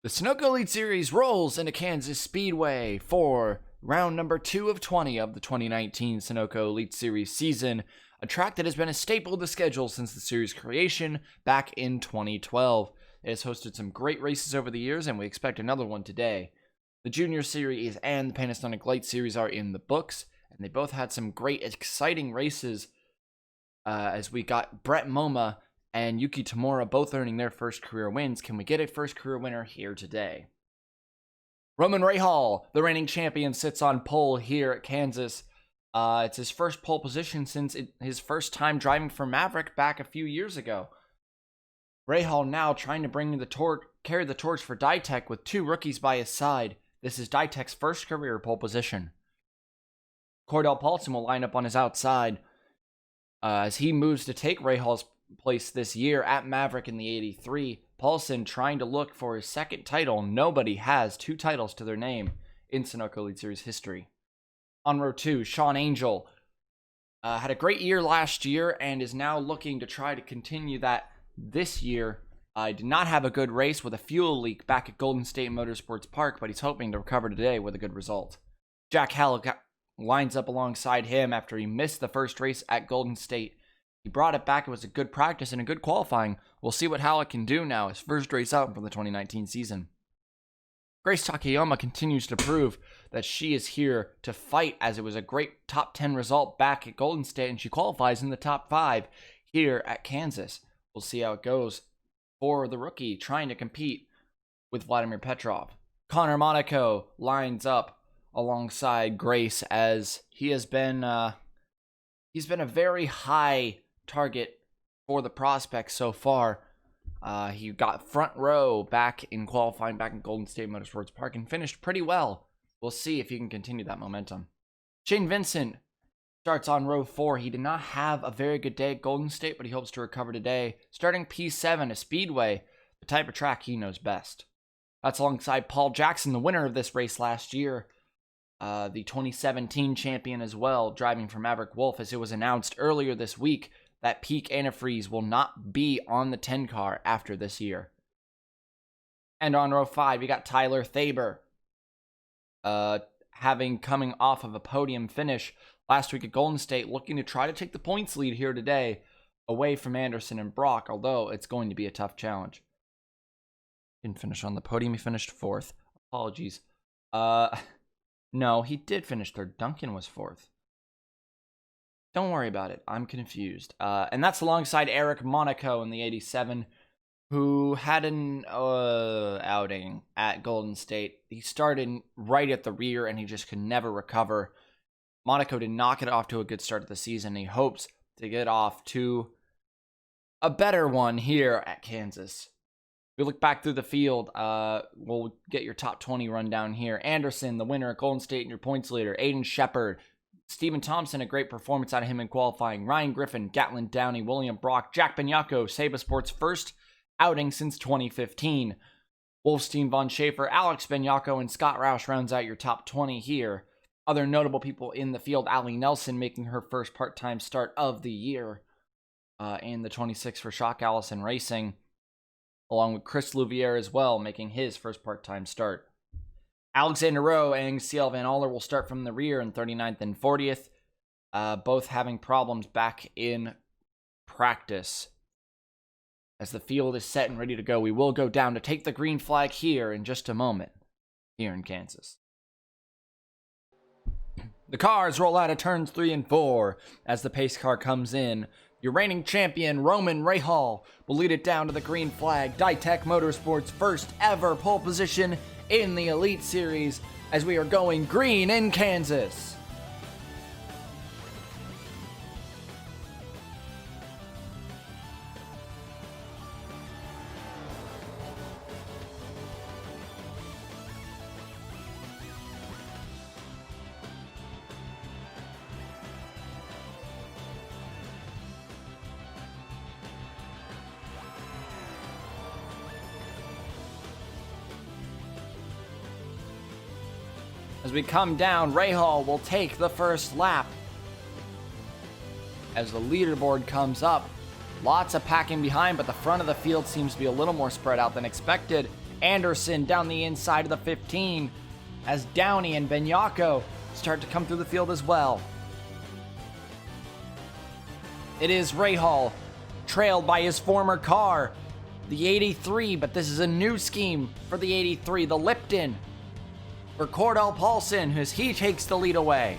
The Sunoco Elite Series rolls into Kansas Speedway for round number 2 of 20 of the 2019 Sunoco Elite Series season, a track that has been a staple of the schedule since the series' creation back in 2012. It has hosted some great races over the years, and we expect another one today. The Junior Series and the Panasonic Light Series are in the books, and they both had some great, exciting races as we got Brett Moma and Yuki Tamura both earning their first career wins. Can we get a first career winner here today? Roman Rahal, the reigning champion, sits on pole here at Kansas. It's his first pole position since his first time driving for Maverick back a few years ago. Rahal now trying to carry the torch for Ditech with two rookies by his side. This is Ditech's first career pole position. Cordell Paulson will line up on his outside as he moves to take Rahal's place this year at Maverick in the 83. Paulson trying to look for his second title. Nobody has two titles to their name in Sunoco Elite Series history. On row 2, Sean Angel had a great year last year and is now looking to try to continue that this year. Did not have a good race with a fuel leak back at Golden State Motorsports Park, but he's hoping to recover today with a good result. Jack Halleck lines up alongside him after he missed the first race at Golden State. He brought it back. It was a good practice and a good qualifying. We'll see what Halleck can do now, his first race out from the 2019 season. Grace Takayama continues to prove that she is here to fight, as it was a great top 10 result back at Golden State, and she qualifies in the top 5 here at Kansas. We'll see how it goes for the rookie trying to compete with Vladimir Petrov. Connor Monaco lines up alongside Grace as he has been he's been a very high target for the prospects so far. He got front row back in qualifying back in Golden State Motorsports Park and finished pretty well. We'll see if he can continue that momentum. Shane Vincent starts on row 4. He did not have a very good day at Golden State, but he hopes to recover today. Starting P7, a Speedway, the type of track he knows best. That's alongside Paul Jackson, the winner of this race last year. The 2017 champion as well, driving for Maverick Wolf, as it was announced earlier this week that Peak Antifreeze will not be on the 10 car after this year. And on row 5, we got Tyler Thaber, coming off of a podium finish last week at Golden State, looking to try to take the points lead here today away from Anderson and Brock, although it's going to be a tough challenge. Didn't finish on the podium, he finished 4th. Apologies. No, he did finish 3rd. Duncan was 4th. Don't worry about it. I'm confused. And that's alongside Eric Monaco in the 87, who had an outing at Golden State. He started right at the rear, and he just could never recover. Monaco did not get off to a good start of the season. He hopes to get off to a better one here at Kansas. We look back through the field. We'll get your top 20 rundown here. Anderson, the winner at Golden State and your points leader. Aiden Shepard. Stephen Thompson, a great performance out of him in qualifying. Ryan Griffin, Gatlin Downey, William Brock, Jack Benyako, Saba Sports' first outing since 2015. Wolfstein Von Schaefer, Alex Benyako, and Scott Roush rounds out your top 20 here. Other notable people in the field, Allie Nelson making her first part-time start of the year in the 26 for Shock Allison Racing, along with Chris Louviere as well, making his first part-time start. Alexander Rowe and CL Van Aller will start from the rear in 39th and 40th, both having problems back in practice. As the field is set and ready to go, we will go down to take the green flag here in just a moment, here in Kansas. The cars roll out of turns 3 and 4 as the pace car comes in. Your reigning champion, Roman Rahal, will lead it down to the green flag. Ditech Motorsports' first ever pole position in the Elite Series as we are going green in Kansas. As we come down, Rahal will take the first lap. As the leaderboard comes up, lots of packing behind, but the front of the field seems to be a little more spread out than expected. Anderson down the inside of the 15 as Downey and Benyako start to come through the field as well. It is Rahal, trailed by his former car, the 83, but this is a new scheme for the 83, the Lipton, for Cordell Paulson, as he takes the lead away.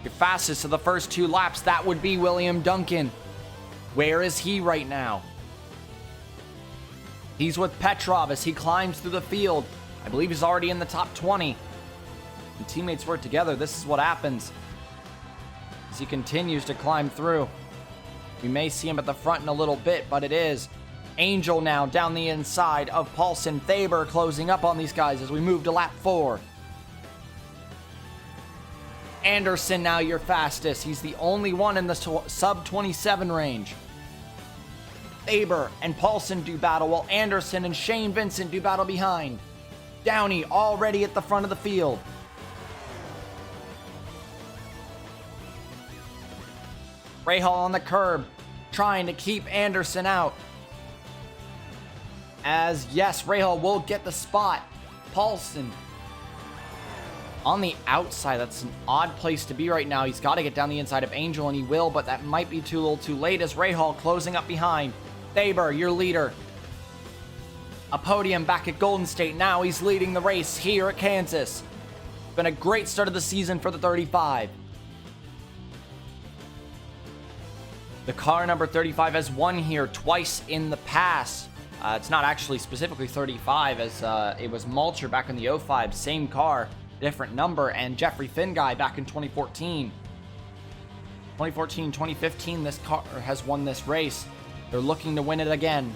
Your fastest of the first 2 laps, that would be William Duncan. Where is he right now? He's with Petrov as he climbs through the field. I believe he's already in the top 20. And teammates work together. This is what happens as he continues to climb through. We may see him at the front in a little bit, but it is Angel now down the inside of Paulson. Thaber closing up on these guys as we move to lap 4. Anderson now your fastest. He's the only one in the sub 27 range. Thaber and Paulson do battle while Anderson and Shane Vincent do battle behind. Downey already at the front of the field. Rahal on the curb, trying to keep Anderson out. As, yes, Rahal will get the spot. Paulson on the outside. That's an odd place to be right now. He's got to get down the inside of Angel, and he will, but that might be too little too late as Rahal closing up behind. Thaber, your leader. A podium back at Golden State. Now he's leading the race here at Kansas. Been a great start of the season for the 35. The car number 35 has won here twice in the past. It's not actually specifically 35 as it was Mulcher back in the 05. Same car, different number, and Jeffrey Finguy back in 2014. 2014, 2015, this car has won this race. They're looking to win it again.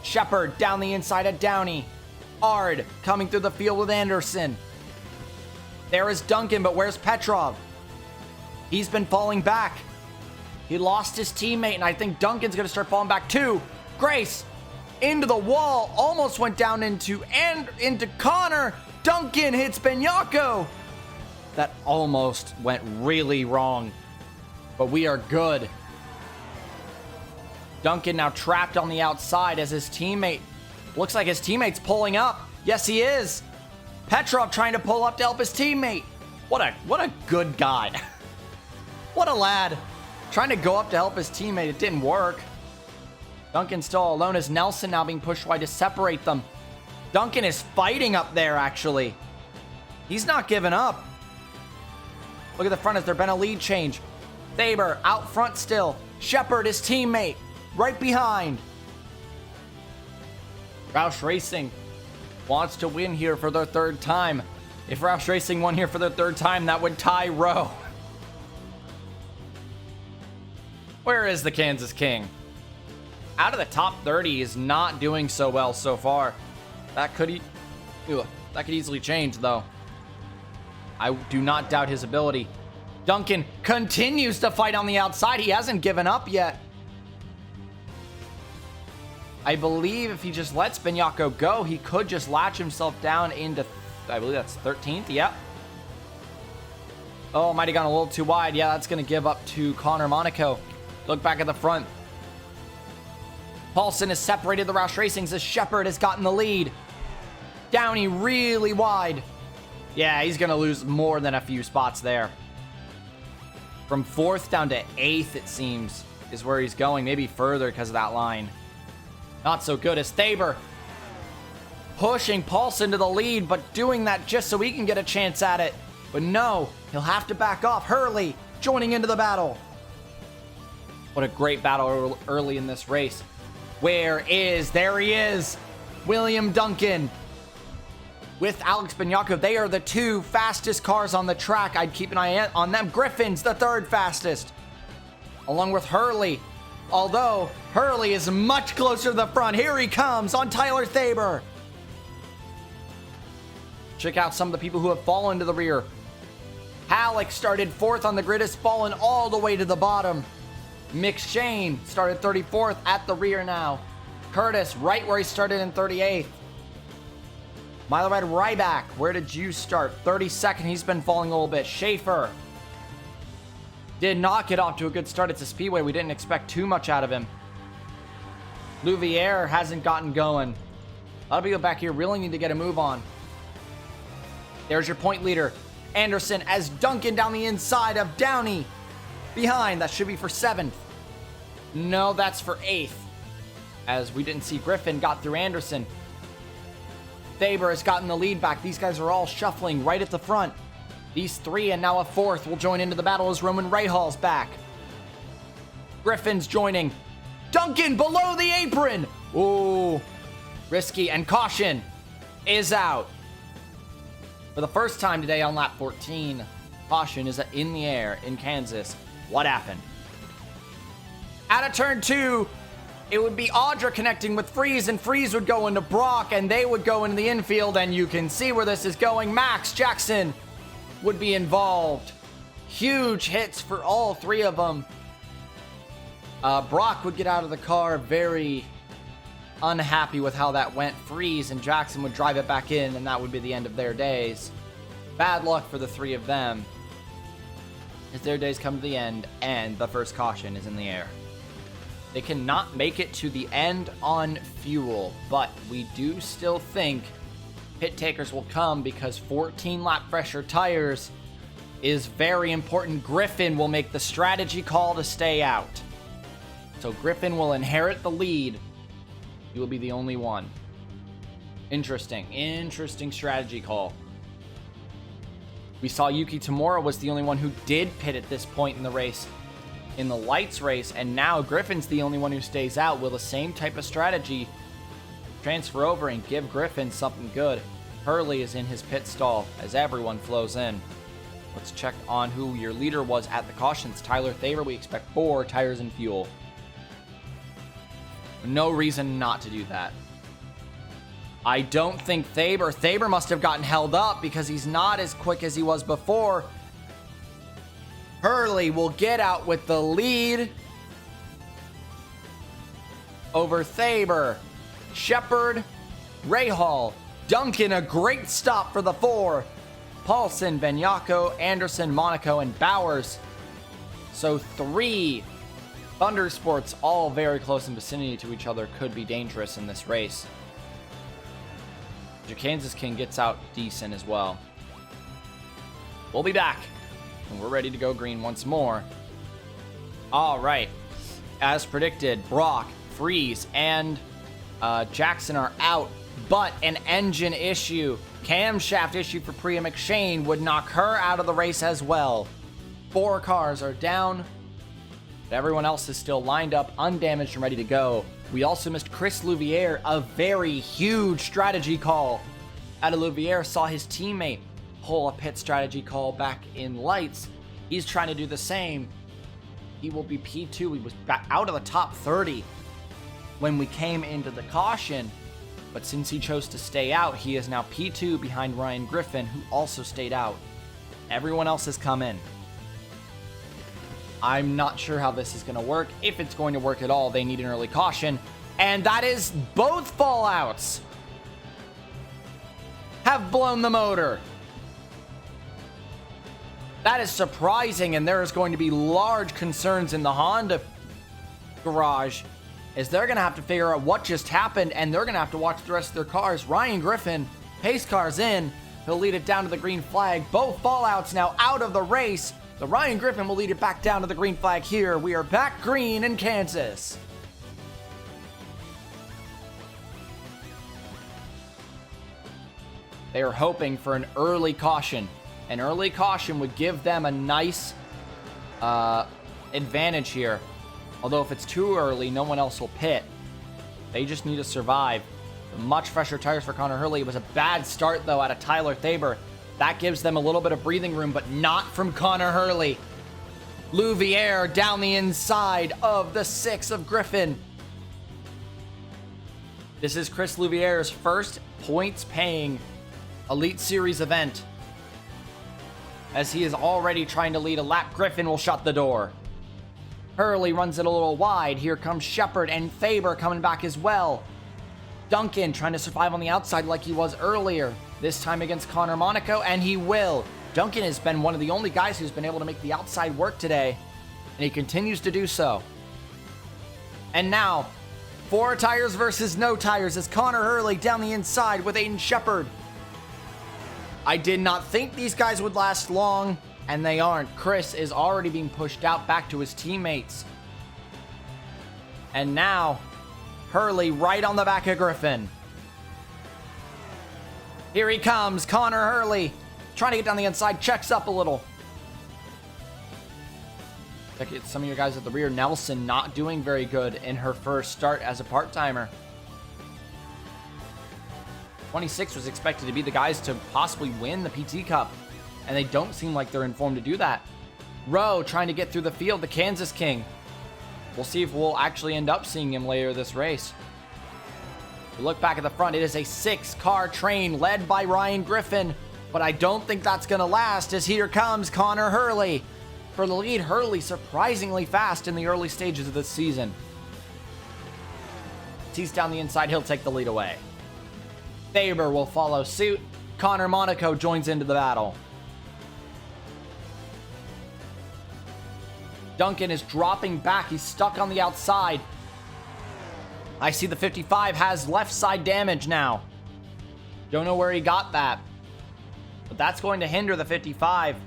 Shepard down the inside of Downey. Ard coming through the field with Anderson. There is Duncan, but where's Petrov? He's been falling back. He lost his teammate, and I think Duncan's going to start falling back too. Grace into the wall, almost went down into Conor. Duncan hits Benyako. That almost went really wrong, but we are good. Duncan now trapped on the outside as his teammate, looks like his teammate's pulling up. Yes, he is. Petrov trying to pull up to help his teammate. What a good guy. What a lad. Trying to go up to help his teammate. It didn't work. Duncan still alone as Nelson now being pushed wide to separate them. Duncan is fighting up there, actually. He's not giving up. Look at the front. Has there been a lead change? Thaber out front still. Shepard, his teammate, right behind. Roush Racing wants to win here for their 3rd time. If Roush Racing won here for their 3rd time, that would tie Rowe. Where is the Kansas King? Out of the top 30, is not doing so well so far. That could easily change, though. I do not doubt his ability. Duncan continues to fight on the outside. He hasn't given up yet. I believe if he just lets Benyako go, he could just latch himself down into, I believe that's 13th. Yep. Oh, might have gone a little too wide. Yeah, that's going to give up to Connor Monaco. Look back at the front. Paulson has separated the Roush Racings as Shepard has gotten the lead. Downey really wide. Yeah, he's going to lose more than a few spots there. From 4th down to 8th, it seems, is where he's going. Maybe further because of that line. Not so good as Thaber pushing Paulson to the lead, but doing that just so he can get a chance at it. But no, he'll have to back off. Hurley joining into the battle. What a great battle early in this race. There he is, William Duncan with Alex Benyako. They are the 2 fastest cars on the track. I'd keep an eye on them. Griffin's the 3rd fastest, along with Hurley. Although Hurley is much closer to the front. Here he comes on Tyler Thaber. Check out some of the people who have fallen to the rear. Halleck started 4th on the grid, has fallen all the way to the bottom. Mick Shane started 34th at the rear now. Curtis right where he started in 38th. Milo Red Ryback, where did you start? 32nd, he's been falling a little bit. Schaefer did not get off to a good start. It's a Speedway. We didn't expect too much out of him. Louviere hasn't gotten going. A lot of people back here really need to get a move on. There's your point leader, Anderson, as Duncan down the inside of Downey. Behind, that should be for 7th. No, that's for 8th. As we didn't see Griffin got through Anderson. Thaber has gotten the lead back. These guys are all shuffling right at the front. These 3 and now a 4th will join into the battle as Roman Rahal's back. Griffin's joining. Duncan below the apron. Ooh, risky, and caution is out. For the first time today on lap 14, caution is in the air in Kansas. What happened? Out of turn 2, it would be Audra connecting with Freeze, and Freeze would go into Brock, and they would go into the infield, and you can see where this is going. Max Jackson would be involved. Huge hits for all 3 of them. Brock would get out of the car very unhappy with how that went. Freeze and Jackson would drive it back in, and that would be the end of their days. Bad luck for the 3 of them, as their days come to the end, and the first caution is in the air. They cannot make it to the end on fuel, but we do still think pit takers will come because 14 lap fresher tires is very important. Griffin will make the strategy call to stay out. So Griffin will inherit the lead. He will be the only one. Interesting strategy call. We saw Yuki Tamura was the only one who did pit at this point in the race, in the lights race, and now Griffin's the only one who stays out. Will the same type of strategy transfer over and give Griffin something good? Hurley is in his pit stall as everyone flows in. Let's check on who your leader was at the cautions. Tyler Thaber, we expect 4 tires and fuel. No reason not to do that. I don't think Thaber must have gotten held up because he's not as quick as he was before. Hurley will get out with the lead over Thaber. Shepard, Rahal, Duncan, a great stop for the 4. Paulson, Benyako, Anderson, Monaco, and Bowers. So 3 Thunder Sports, all very close in vicinity to each other, could be dangerous in this race. The Kansas King gets out decent as well. We'll be back, and we're ready to go green once more. All right. As predicted, Brock, Freeze, and Jackson are out, but an engine issue, camshaft issue for Priya McShane would knock her out of the race as well. 4 cars are down, but everyone else is still lined up, undamaged, and ready to go. We also missed Chris Louviere, a very huge strategy call. Ada Louviere saw his teammate pull a pit strategy call back in lights. He's trying to do the same. He will be P2. He was back out of the top 30 when we came into the caution, but since he chose to stay out, he is now P2 behind Ryan Griffin, who also stayed out. Everyone else has come in. I'm not sure how this is going to work. If it's going to work at all, they need an early caution. And that is both fallouts have blown the motor. That is surprising, and there is going to be large concerns in the Honda garage as they're going to have to figure out what just happened, and they're going to have to watch the rest of their cars. Ryan Griffin, pace car's in. He'll lead it down to the green flag. Both fallouts now out of the race. The Ryan Griffin will lead it back down to the green flag here. We are back green in Kansas. They are hoping for an early caution. An early caution would give them a nice advantage here. Although if it's too early, no one else will pit. They just need to survive. Much fresher tires for Conor Hurley. It was a bad start, though, out of Tyler Thaber. That gives them a little bit of breathing room, but not from Conor Hurley. Louviere down the inside of the 6 of Griffin. This is Chris Louviere's first points-paying Elite Series event, as he is already trying to lead a lap. Griffin will shut the door. Hurley runs it a little wide. Here comes Shepard and Thaber coming back as well. Duncan trying to survive on the outside like he was earlier, this time against Connor Monaco, and he will. Duncan has been one of the only guys who's been able to make the outside work today, and he continues to do so. And now, 4 tires versus no tires as Conor Hurley down the inside with Aiden Shepard. I did not think these guys would last long, and they aren't. Chris is already being pushed out back to his teammates. And now, Hurley right on the back of Griffin. Here he comes, Conor Hurley. Trying to get down the inside, checks up a little. Check it, some of your guys at the rear. Nelson not doing very good in her first start as a part-timer. 26 was expected to be the guys to possibly win the PT Cup, and they don't seem like they're informed to do that. Rowe trying to get through the field, the Kansas King. We'll see if we'll actually end up seeing him later this race. We look back at the front, it is a 6-car train led by Ryan Griffin, but I don't think that's going to last as here comes Conor Hurley. For the lead, Hurley surprisingly fast in the early stages of this season. He's down the inside, he'll take the lead away. Thaber will follow suit. Connor Monaco joins into the battle. Duncan is dropping back, he's stuck on the outside. I see the 55 has left side damage now. Don't know where he got that, but that's going to hinder the 55.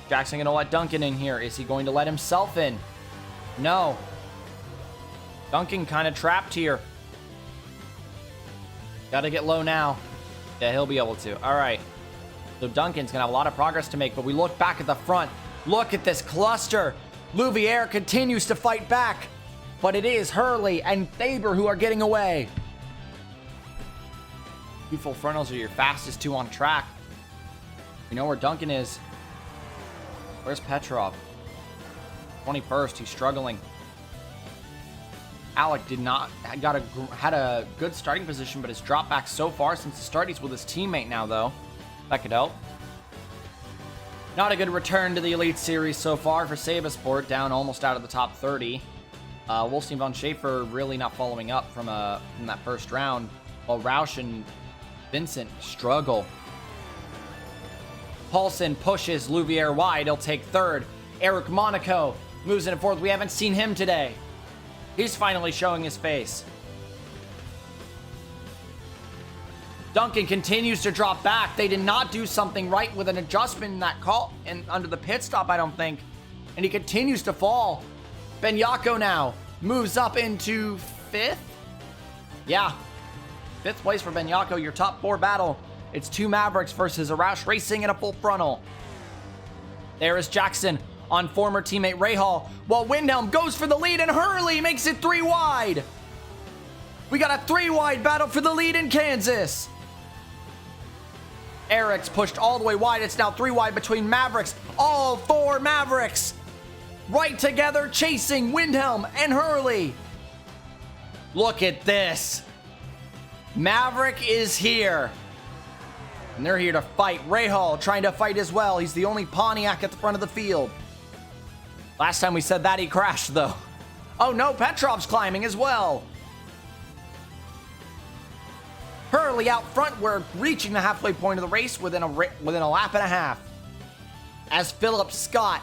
Jackson going to let Duncan in here. Is he going to let himself in? No. Duncan kind of trapped here. Got to get low now. Yeah, he'll be able to. All right. So Duncan's going to have a lot of progress to make, but we look back at the front. Look at this cluster. Louviere continues to fight back, but it is Hurley and Thaber who are getting away. Two full frontals are your fastest two on track. You know where Duncan is. Where's Petrov? 21st, he's struggling. Alec had a good starting position, but has dropped back so far since the start. He's with his teammate now, though. That could help. Not a good return to the Elite Series so far for Sabasport, down almost out of the top 30. Wolfstein von Schaefer really not following up from that first round, while Roush and Vincent struggle. Paulson pushes Louviere wide. He'll take third. Eric Monaco moves into fourth. We haven't seen him today. He's finally showing his face. Duncan continues to drop back. They did not do something right with an adjustment in that call and under the pit stop, I don't think. And he continues to fall. Benyako now moves up into fifth. Yeah. Fifth place for Benyako, your top 4 battle. It's 2 Mavericks versus a Roush Racing and a full frontal. There is Jackson on former teammate Rahal, while Windhelm goes for the lead and Hurley makes it 3 wide. We got a 3 wide battle for the lead in Kansas. Eric's pushed all the way wide. It's now 3 wide between Mavericks. All 4 Mavericks right together chasing Windhelm and Hurley. Look at this. Maverick is here. And they're here to fight. Rahal trying to fight as well. He's the only Pontiac at the front of the field. Last time we said that, he crashed, though. Oh, no, Petrov's climbing as well. Hurley out front. We're reaching the halfway point of the race within a lap and a half. As Philip Scott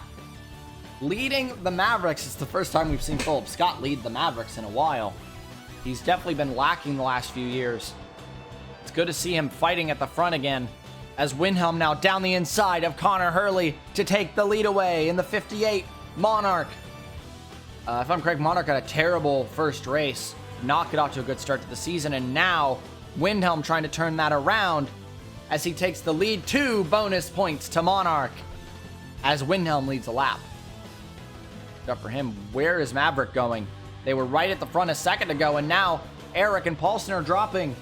leading the Mavericks. It's the first time we've seen Philip Scott lead the Mavericks in a while. He's definitely been lacking the last few years. It's good to see him fighting at the front again, as Windhelm now down the inside of Conor Hurley to take the lead away in the 58 Monarch. If I'm correct, Monarch had a terrible first race, not get off to a good start to the season, and now Windhelm trying to turn that around as he takes the lead, 2 bonus points to Monarch as Windhelm leads a lap. Good for him. Where is Maverick going? They were right at the front a second ago, and now Eric and Paulson are dropping.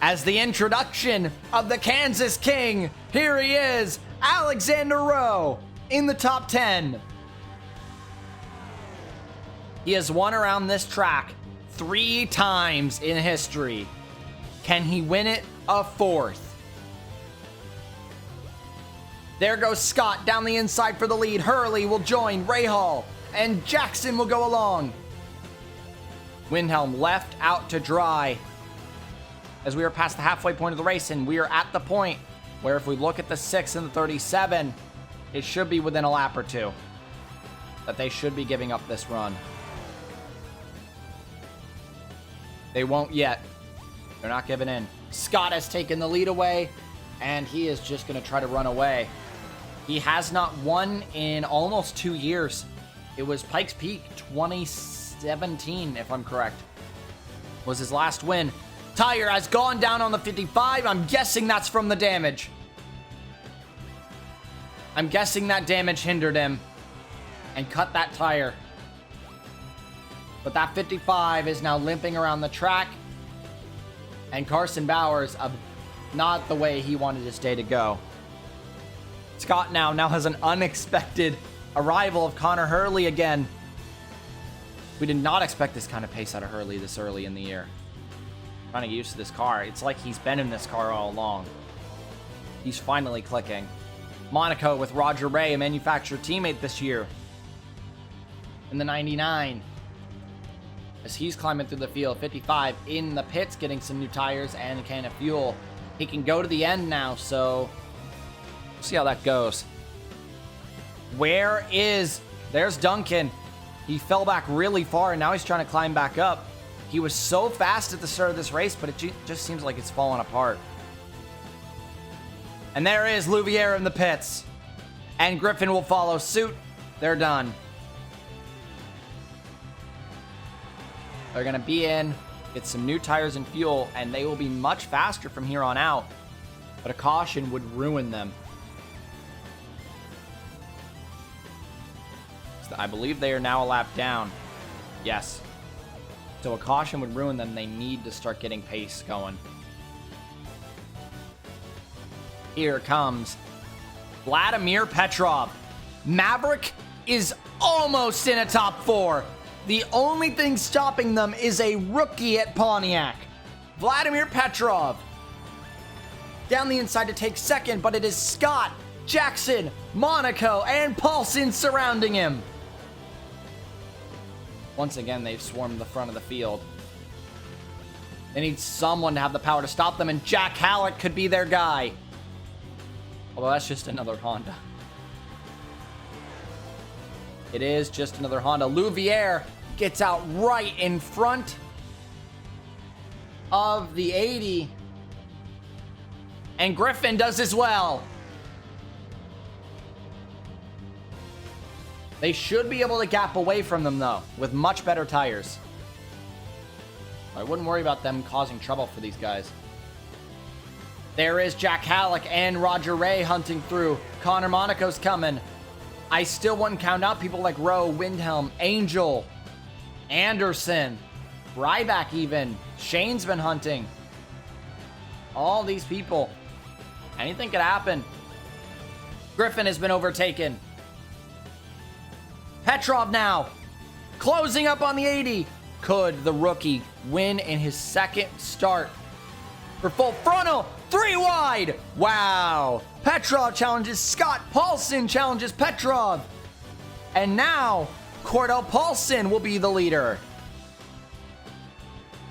As the introduction of the Kansas King, here he is, Alexander Rowe, in the top 10. He has won around this track 3 times in history. Can he win it a 4th? There goes Scott down the inside for the lead. Hurley will join Rahal, and Jackson will go along. Windhelm left out to dry as we are past the halfway point of the race, and we are at the point where if we look at the 6 and the 37, it should be within a lap or 2. that they should be giving up this run. They won't yet. They're not giving in. Scott has taken the lead away, and he is just going to try to run away. He has not won in almost 2 years. It was Pikes Peak 2017, if I'm correct, was his last win. Tire has gone down on the 55. I'm guessing that's from the damage. I'm guessing that damage hindered him and cut that tire. But that 55 is now limping around the track. And Carson Bowers, not the way he wanted his day to go. Scott now has an unexpected arrival of Conor Hurley again. We did not expect this kind of pace out of Hurley this early in the year. Trying to get used to this car. It's like he's been in this car all along. He's finally clicking. Monaco with Roger Ray, a manufacturer teammate this year. In the 99. As he's climbing through the field. 55 in the pits, getting some new tires and a can of fuel. He can go to the end now, so we'll see how that goes. There's Duncan. He fell back really far, and now he's trying to climb back up. He was so fast at the start of this race, but it just seems like it's falling apart. And there is Louviere in the pits. And Griffin will follow suit. They're done. They're going to be in, get some new tires and fuel, and they will be much faster from here on out. But a caution would ruin them. So I believe they are now a lap down. Yes. So a caution would ruin them. They need to start getting pace going. Here comes Vladimir Petrov. Maverick is almost in a top 4. The only thing stopping them is a rookie at Pontiac. Vladimir Petrov. Down the inside to take second, but it is Scott, Jackson, Monaco, and Paulson surrounding him. Once again, they've swarmed the front of the field. They need someone to have the power to stop them, and Jack Halleck could be their guy. Although that's just another Honda. It is just another Honda. Louviere gets out right in front of the 80. And Griffin does as well. They should be able to gap away from them, though, with much better tires. I wouldn't worry about them causing trouble for these guys. There is Jack Halleck and Roger Ray hunting through. Connor Monaco's coming. I still wouldn't count out people like Rowe, Windhelm, Angel, Anderson, Ryback even. Shane's been hunting. All these people. Anything could happen. Griffin has been overtaken. Petrov now closing up on the 80. Could the rookie win in his second start? For full frontal, 3 wide. Wow. Petrov challenges Scott. Paulson challenges Petrov. And now Cordell Paulson will be the leader.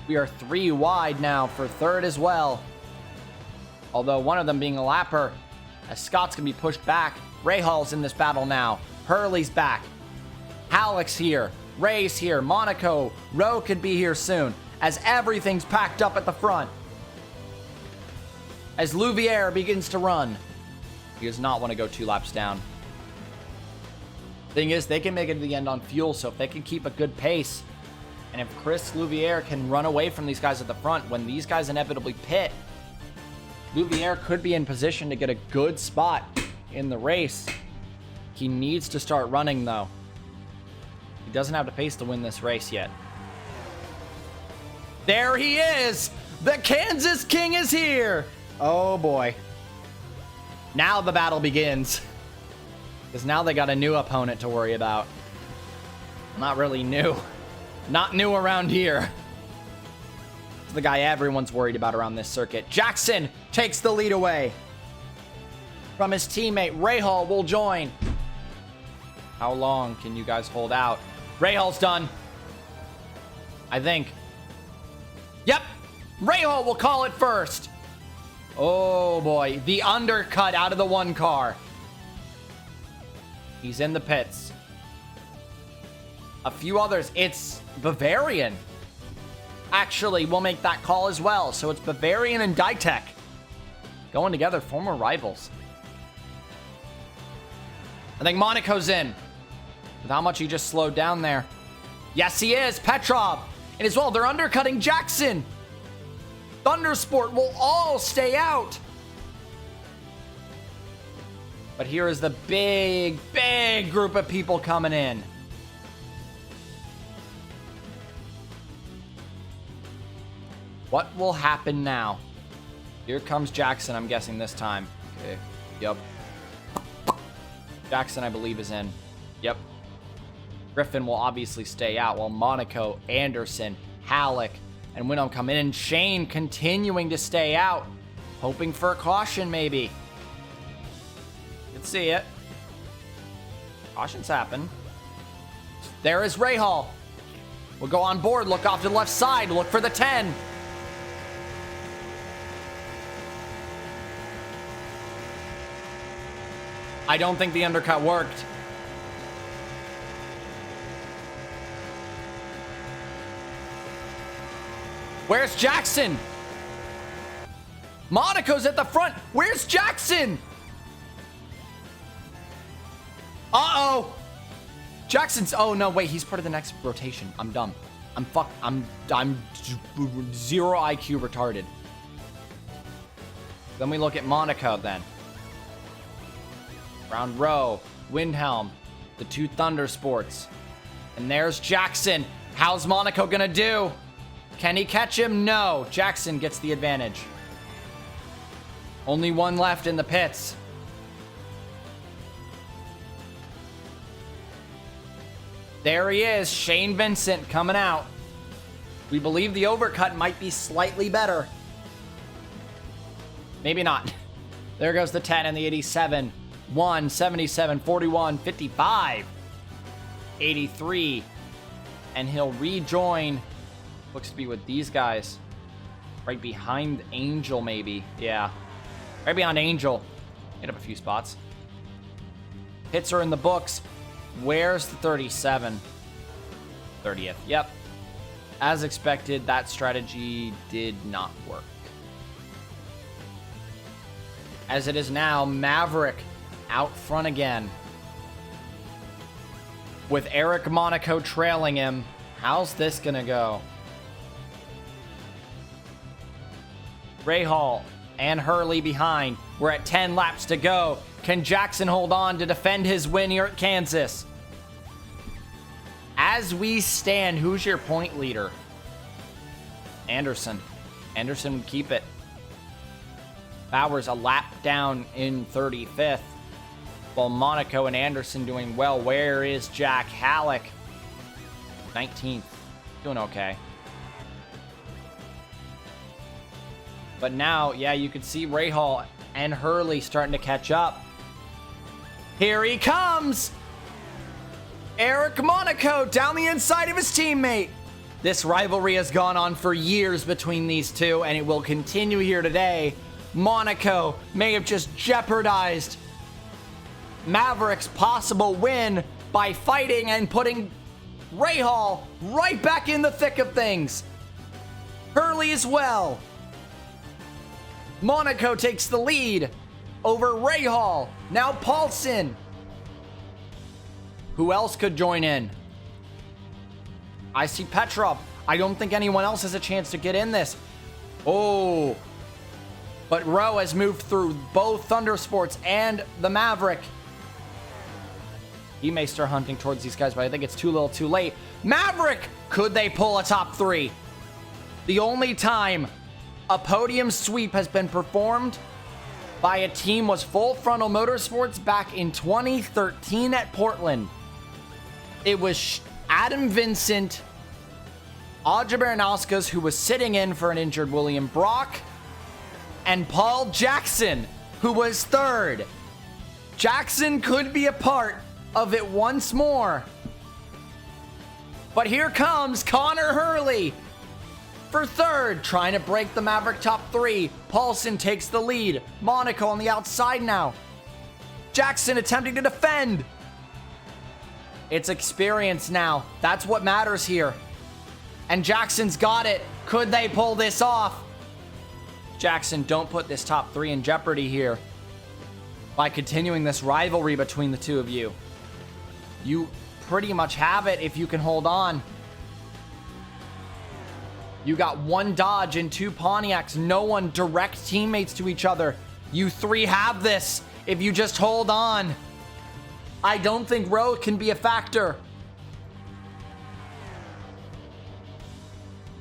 We are 3 wide now for third as well. Although one of them being a lapper, as Scott's going to be pushed back. Rahaal's in this battle now. Hurley's back. Halleck's here. Ray's here. Monaco. Rowe could be here soon. As everything's packed up at the front. As Louviere begins to run. He does not want to go 2 laps down. Thing is, they can make it to the end on fuel, so if they can keep a good pace, and if Chris Louviere can run away from these guys at the front, when these guys inevitably pit, Louviere could be in position to get a good spot in the race. He needs to start running, though. He doesn't have the pace to win this race yet. There he is! The Kansas King is here! Oh boy. Now the battle begins. Because now they got a new opponent to worry about. Not really new. Not new around here. It's the guy everyone's worried about around this circuit. Jackson takes the lead away from his teammate. Rahaal will join. How long can you guys hold out? Rahaal's done. I think. Yep. Rahaal will call it first. Oh boy. The undercut out of the 1 car. He's in the pits. a few others. It's Bavarian. Actually, we'll make that call as well. So it's Bavarian and Ditech going together, former rivals. I think Monaco's in. With how much he just slowed down there. Yes, he is. Petrov. And as well, they're undercutting Jackson. Thundersport will all stay out. But here is the big, big group of people coming in. What will happen now? Here comes Jackson, I'm guessing this time. Okay, yep. Jackson, I believe, is in. Yep. Griffin will obviously stay out, while Monaco, Anderson, Halleck, and Winham come in. And Shane continuing to stay out. Hoping for a caution, maybe. You can see it. Cautions happen. There is Rahal. We'll go on board. Look off to the left side. Look for the 10. I don't think the undercut worked. Where's Jackson? Monaco's at the front. Where's Jackson? Uh-oh. Jackson's... Oh, no, wait. He's part of the next rotation. I'm dumb. I'm zero IQ retarded. Then we look at Monaco then. Round row, Windhelm, the two Thunder Sports. And there's Jackson. How's Monaco gonna do? Can he catch him? No. Jackson gets the advantage. Only one left in the pits. There he is, Shane Vincent coming out. We believe the overcut might be slightly better. Maybe not. There goes the 10 and the 87. 1, 77, 41, 55, 83. And he'll rejoin. Looks to be with these guys. Right behind Angel, maybe. Yeah. Right behind Angel. Hit up a few spots. Hits are in the books. Where's the 37? 30th. Yep. As expected, that strategy did not work. As it is now, Maverick out front again. With Eric Monaco trailing him. How's this gonna go? Rahal and Hurley behind. We're at 10 laps to go. Can Jackson hold on to defend his win here at Kansas? As we stand, who's your point leader? Anderson. Anderson would keep it. Bowers a lap down in 35th. While Monaco and Anderson doing well. Where is Jack Halleck? 19th. Doing okay. But now, yeah, you can see Rahal and Hurley starting to catch up. Here he comes! Eric Monaco down the inside of his teammate. This rivalry has gone on for years between these two, and it will continue here today. Monaco may have just jeopardized Mavericks' possible win by fighting and putting Rahal right back in the thick of things. Hurley as well. Monaco takes the lead over Rahal. Now Paulson. Who else could join in? I see Petrov. I don't think anyone else has a chance to get in this. Oh. But Rowe has moved through both Thunder Sports and the Maverick. He may start hunting towards these guys, but I think it's too little too late. Maverick! Could they pull a top three? The only time a podium sweep has been performed by a team was Full Frontal Motorsports back in 2013 at Portland. It was Adam Vincent, Audrey Baranauskas, who was sitting in for an injured William Brock, and Paul Jackson, who was third. Jackson could be a part of it once more. But here comes Conor Hurley for third, trying to break the Maverick top three. Paulson takes the lead. Monaco on the outside now. Jackson attempting to defend. It's experience now. That's what matters here. And Jackson's got it. Could they pull this off? Jackson, don't put this top 3 in jeopardy here by continuing this rivalry between the two of you. You pretty much have it if you can hold on. You got 1 Dodge and 2 Pontiacs. No one direct teammates to each other. You 3 have this if you just hold on. I don't think Rowe can be a factor.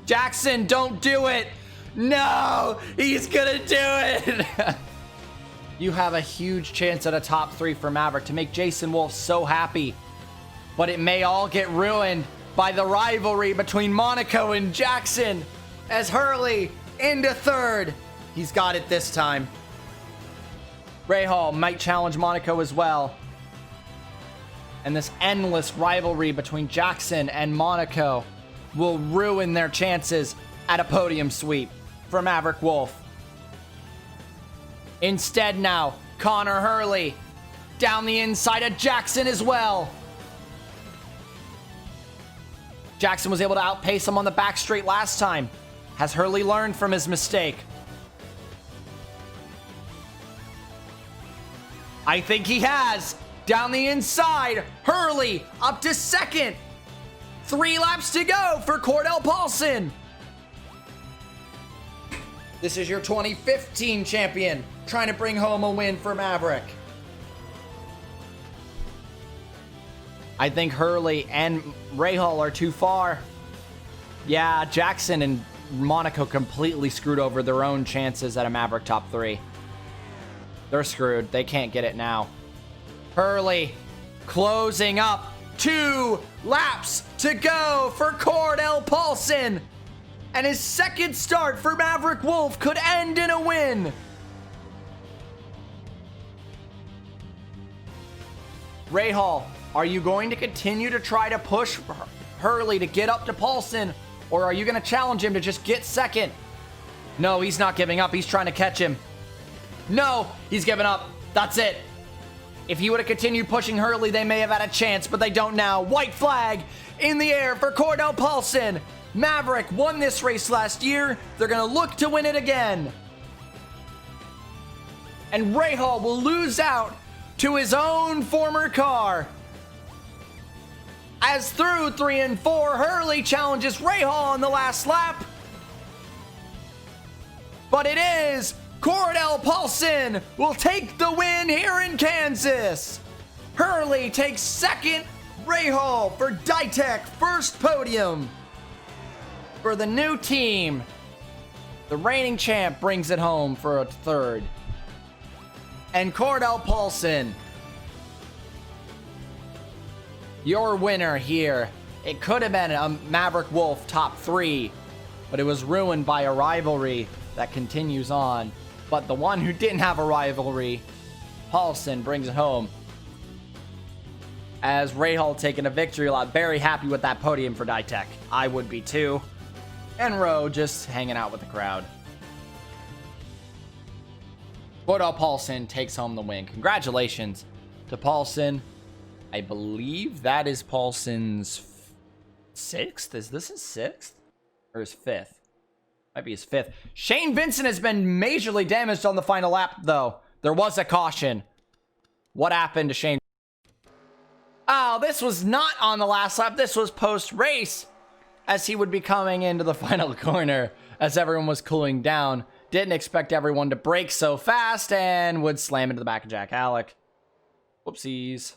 Jackson, don't do it. No, he's gonna do it. You have a huge chance at a top 3 for Maverick to make Jason Wolf so happy. But it may all get ruined by the rivalry between Monaco and Jackson as Hurley into 3rd. He's got it this time. Rahal might challenge Monaco as well. And this endless rivalry between Jackson and Monaco will ruin their chances at a podium sweep for Maverick Wolf. Instead now, Conor Hurley down the inside of Jackson as well. Jackson was able to outpace him on the back straight last time. Has Hurley learned from his mistake? I think he has. Down the inside, Hurley up to 2nd. 3 laps to go for Cordell Paulson. This is your 2015 champion, trying to bring home a win for Maverick. I think Hurley and Rahal are too far. Yeah, Jackson and Monaco completely screwed over their own chances at a Maverick top 3. They're screwed. They can't get it now. Hurley closing up. 2 laps to go for Cordell Paulson. And his 2nd start for Maverick Wolf could end in a win. Rahal, are you going to continue to try to push Hurley to get up to Paulson? Or are you going to challenge him to just get 2nd? No, he's not giving up. He's trying to catch him. No, he's giving up. That's it. If he would have continued pushing Hurley, they may have had a chance, but they don't now. White flag in the air for Cordell Paulson. Maverick won this race last year. They're going to look to win it again. And Rahal will lose out to his own former car. As through 3 and 4, Hurley challenges Rahal on the last lap. But it is Cordell Paulson will take the win here in Kansas. Hurley takes 2nd, Rahal for Ditech 1st podium. For the new team, the reigning champ brings it home for a 3rd. And Cordell Paulson, your winner here. It could have been a Maverick Wolf top 3, but it was ruined by a rivalry that continues on. But the one who didn't have a rivalry, Paulson, brings it home. As Rahal taking a victory lap, very happy with that podium for Ditech. I would be too. And Rowe just hanging out with the crowd. Cordell Paulson takes home the win. Congratulations to Paulson. I believe that is Paulson's 6th. Is this his 6th? Or his 5th? Might be his 5th. Shane Vincent has been majorly damaged on the final lap, though. There was a caution. What happened to Shane? Oh, this was not on the last lap. This was post-race, as he would be coming into the final corner as everyone was cooling down. Didn't expect everyone to brake so fast and would slam into the back of Jack Alec. Whoopsies.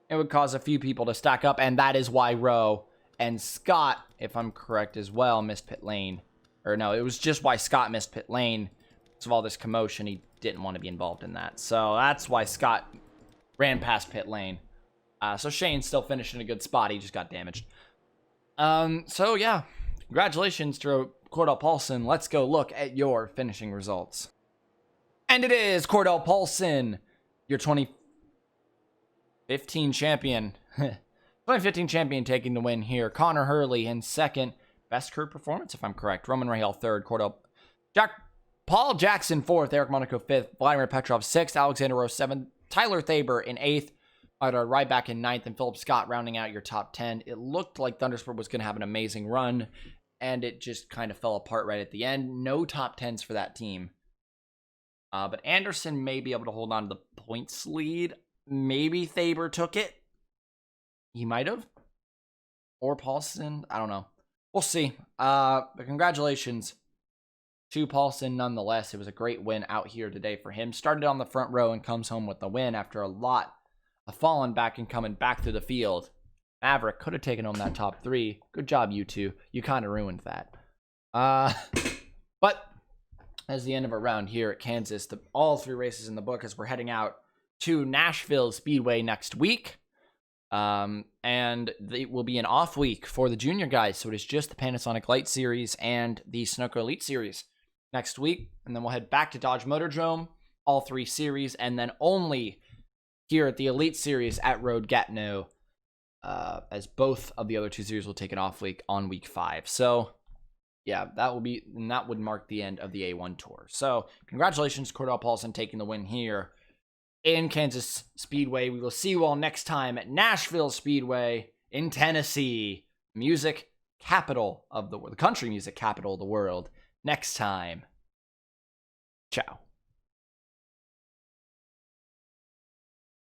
It would cause a few people to stack up, and that is why Rowe and Scott, if I'm correct as well, missed pit lane. Or no, it was just why Scott missed pit lane. Because of all this commotion, he didn't want to be involved in that. So that's why Scott ran past pit lane. So Shane's still finished in a good spot. He just got damaged. So yeah, congratulations to Cordell Paulson. Let's go look at your finishing results. And it is Cordell Paulson, your 2015 champion. 2015 champion taking the win here. Conor Hurley in 2nd. Best crew performance, if I'm correct. Roman Rahal 3rd. Paul Jackson 4th. Eric Monaco 5th. Vladimir Petrov 6th. Alexander Rowe 7th. Tyler Thaber in 8th. right back in 9th, and Philip Scott rounding out your top 10. It looked like Thundersport was going to have an amazing run, and it just kind of fell apart right at the end. No top 10s for that team. But Anderson may be able to hold on to the points lead. Maybe Thaber took it. He might have. Or Paulson. I don't know. We'll see. But congratulations to Paulson nonetheless. It was a great win out here today for him. Started on the front row and comes home with the win after a lot of falling back and coming back through the field. Maverick could have taken home that top 3. Good job, you two. You kind of ruined that. But as the end of our round here at Kansas, all 3 races in the book as we're heading out to Nashville Speedway next week. And it will be an off week for the junior guys. So it is just the Panasonic Light Series and the Sunoco Elite Series next week. And then we'll head back to Dodge Motordrome, all 3 series, and then only here at the Elite Series at Road Gatineau, as both of the other 2 series will take an off week on week 5. So yeah, that would mark the end of the A1 Tour. So congratulations, Cordell Paulson, taking the win here in Kansas Speedway. We will see you all next time at Nashville Speedway in Tennessee, music capital of the country music capital of the world. Next time, ciao.